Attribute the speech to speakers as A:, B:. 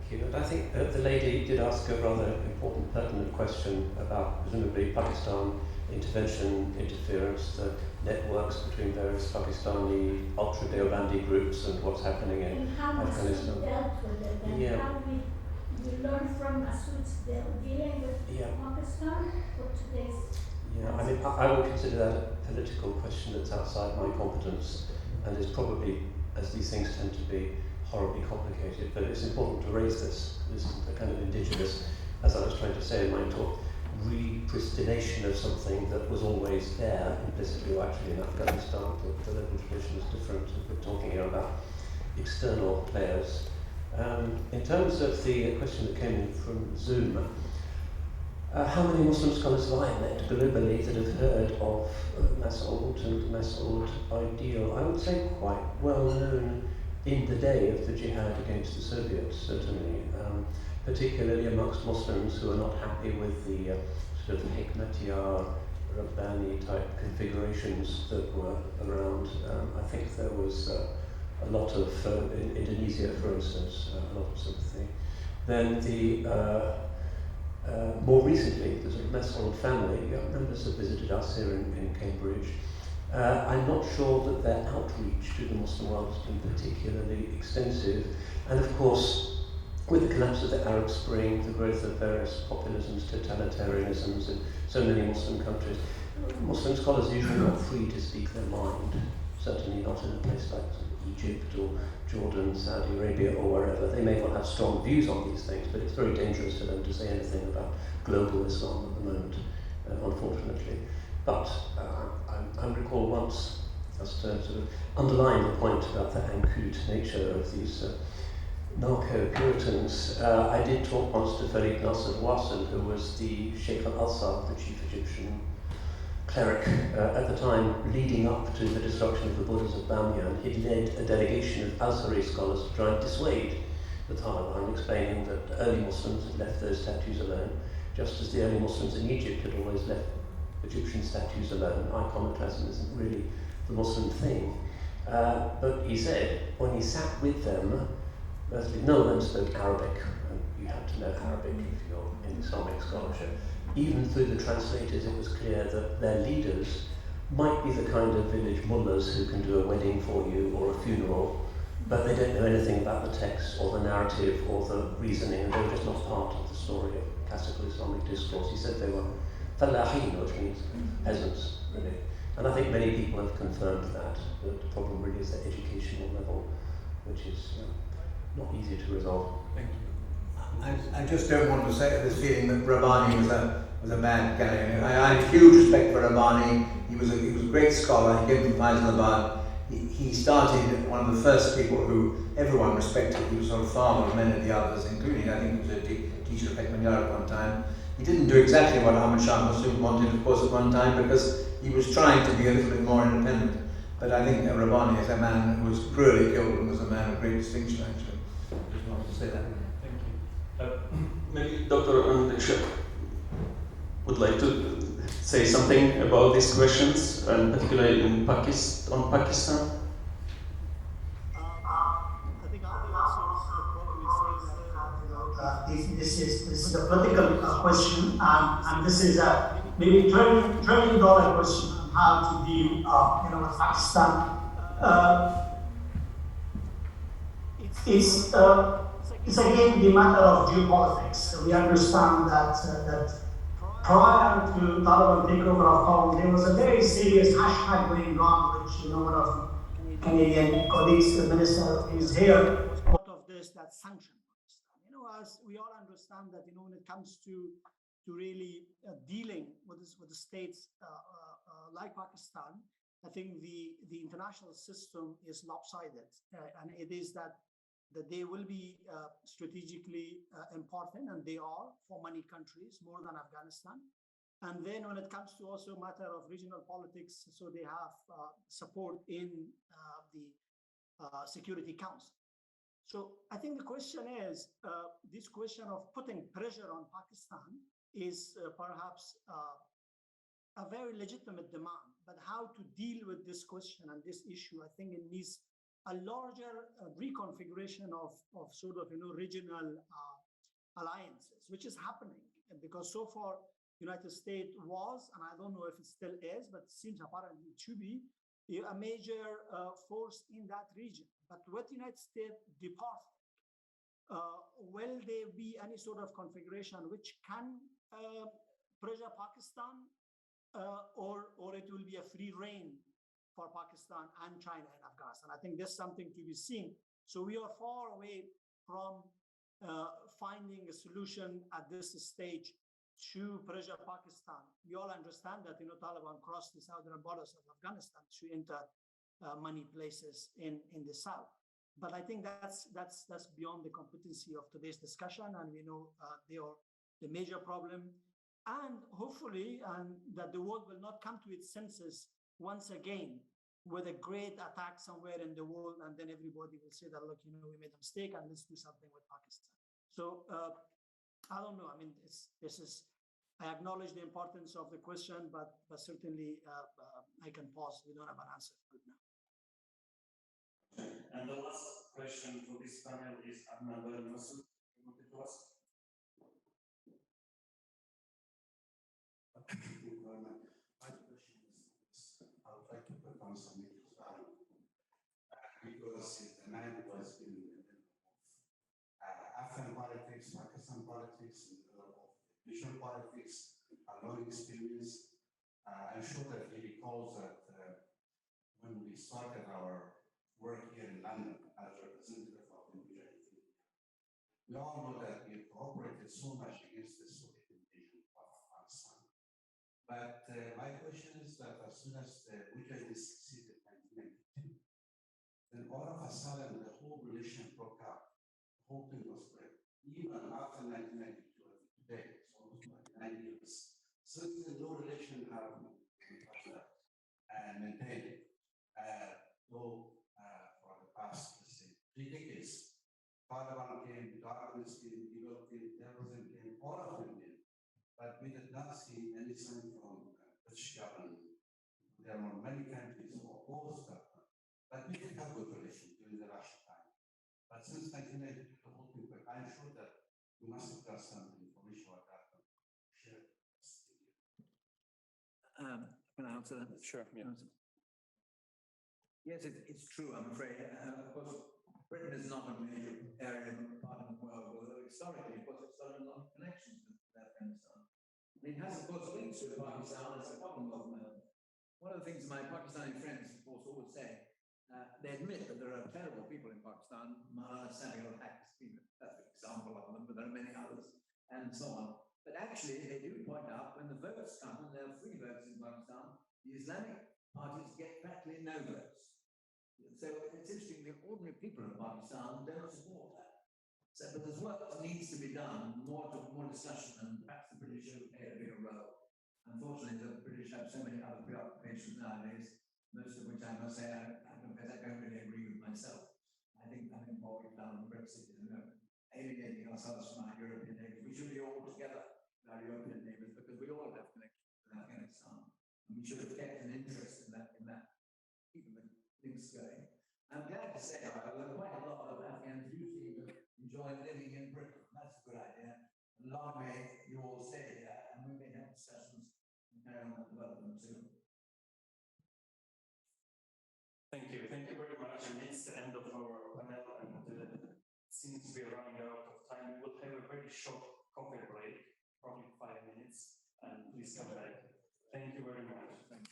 A: Thank you. And I think the lady did ask a rather important, pertinent question about presumably Pakistan intervention, interference, the networks between various Pakistani ultra-Deobandi groups and what's happening in
B: And how
A: Afghanistan.
B: Masood dealt with it, and
A: Yeah.
B: how we learn from Masood's dealing with
A: Yeah.
B: Pakistan for today's.
A: Yeah, I mean, I would consider that a political question that's outside my competence and is probably, as these things tend to be, horribly complicated. But it's important to raise this. This is a kind of indigenous, as I was trying to say in my talk, repristination of something that was always there implicitly or actually in Afghanistan. The local tradition is different. We're talking here about external players. In terms of the question that came in from Zoom, how many Muslim scholars have I met globally that have heard of Mas'ud and Mas'ud ideal? I would say quite well known in the day of the jihad against the Soviets, certainly, particularly amongst Muslims who are not happy with the sort of Hikmatiyar, Rabbani type configurations that were around. I think there was a lot of, in Indonesia for instance, a lot of sympathy. Then more recently, the sort of Mas'ud family, members have visited us here in Cambridge. I'm not sure that their outreach to the Muslim world has been particularly extensive. And of course, with the collapse of the Arab Spring, the growth of various populisms, totalitarianisms in so many Muslim countries, Muslim scholars are usually not free to speak their mind, certainly not in a place like Egypt or Jordan, Saudi Arabia or wherever. They may well have strong views on these things, but it's very dangerous for them to say anything about global Islam at the moment, unfortunately. But I recall once, just to sort of underline the point about the ancud nature of these narco-Puritans, I did talk once to Farid Nasser Wasson, who was the Sheikh al-Alsar, the chief Egyptian cleric at the time leading up to the destruction of the borders of Bamiyan. He'd led a delegation of Azhari scholars to try and dissuade the Taliban, explaining that early Muslims had left those statues alone, just as the early Muslims in Egypt had always left Egyptian statues alone. Iconoclasm isn't really the Muslim thing. But he said, when he sat with them, mostly none of them spoke Arabic, and you had to know Arabic if you're in Islamic scholarship. Even through the translators, it was clear that their leaders might be the kind of village mullahs who can do a wedding for you or a funeral, but they don't know anything about the text or the narrative or the reasoning, and they were just not part of the story of classical Islamic discourse. He said they were fallahin, which means peasants, really. And I think many people have confirmed that the problem really is the educational level, which is not easy to resolve.
C: Thank you.
D: I just don't want to say this feeling that Rabbani was a mad guy. I had huge respect for Rabbani. He was a great scholar. He came from Faisalabad. He started one of the first people who everyone respected. He was sort of father of many of the others, including I think he was a teacher of Hekmanyar at one time. He didn't do exactly what Ahmad Shah Massoud wanted, of course, at one time, because he was trying to be a little bit more independent. But I think Rabbani is a man who was cruelly killed and was a man of great distinction, actually. I just wanted to say that.
E: Maybe Dr. Sheikh would like to say something about these questions, and particularly on Pakistan.
F: I think I'll probably say that this is a political question, and this is a maybe $20 trillion question on how to deal, with Pakistan. It's again the matter of geopolitics. We understand that prior to Taliban takeover of Kabul, there was a very serious hashtag going on, which one of Canadian colleagues, the minister is here, was part of this, that sanction Pakistan. As we all understand that when it comes to really dealing with the states like Pakistan, I think the international system is lopsided, and it is that they will be strategically important, and they are for many countries, more than Afghanistan. And then when it comes to also matter of regional politics, so they have support in the Security Council. So I think the question is, this question of putting pressure on Pakistan is perhaps a very legitimate demand, but how to deal with this question and this issue, I think it needs a larger reconfiguration of sort of, regional alliances, which is happening. Because so far, United States was, and I don't know if it still is, but it seems apparently to be, a major force in that region. But with the United States departing, will there be any sort of configuration which can pressure Pakistan, or it will be a free reign for Pakistan and China and Afghanistan? I think there's something to be seen. So we are far away from finding a solution at this stage to pressure Pakistan. We all understand that, Taliban crossed the southern borders of Afghanistan to enter many places in the south. But I think that's beyond the competency of today's discussion, and we know they are the major problem. And hopefully, that the world will not come to its senses once again with a great attack somewhere in the world, and then everybody will say that, look, we made a mistake, and let's do something with Pakistan. So I don't know. I mean, I acknowledge the importance of the question, but certainly I can pause. We don't have an answer right now.
C: And the last question for this panel is Ahmed Masood. You wanted to ask?
G: Thank you very much. My question is I would like to put on some issues because the man was in the middle of Afghan politics, Pakistan politics, in the middle of regional politics, a long experience. I'm sure that he recalls that when we started our work here in London as representative of the Mujahideen, we all know that we cooperated so much against the Soviet invasion of Afghanistan. But my question is that as soon as the Mujahideen succeeded in 1992, then all of a sudden the whole relation broke up. The whole thing was break. Even after 1992 and today, it's almost 29 years. Since then, no relation have been maintained. Though for the past, let's say, 3 decades, Taliban came, darkness came, evil came, terrorism came, all of them came. But we did not see any sign from British government. There were many countries who opposed that, but we did have good relations during the Russian time. But since 1992, the whole thing, but I'm sure that you must have got some information about that. Share it. Thank you.
D: Can I answer that?
E: Sure, yeah.
D: Yes, it's true, I'm afraid. Of course, Britain is not a major area of part of the world, although historically, of course, it's got a lot of connections with Afghanistan. It has, of course, links with Pakistan as a Commonwealth. One of the things my Pakistani friends, of course, always say, they admit that there are terrible people in Pakistan. Maulana Samuel Haq has been a perfect example of them, but there are many others, and so on. But actually, they do point out when the votes come, and there are free votes in Pakistan, the Islamic parties get practically no votes. So it's interesting, the ordinary people of Pakistan don't support that. So, but there's work that needs to be done, more discussion, and perhaps the British should play a bigger role. Unfortunately, the British have so many other preoccupations nowadays, most of which I must say, I confess I don't really agree with myself. I think what we've done on Brexit is alienating ourselves from our European neighbours. We should be all together with our European neighbours because we all have connections with Afghanistan. And we should have kept an interest in that, keeping the things going. I'm glad to say, however, quite a lot of Afghans do seem to enjoy living in Britain. That's a good idea. And long may you all stay here, and we may have discussions and carry on that development too.
C: Thank you very much. And it's the end of our panel, and since we are running out of time, we will have a very short coffee break, probably 5 minutes, and please come back. Thank you very much.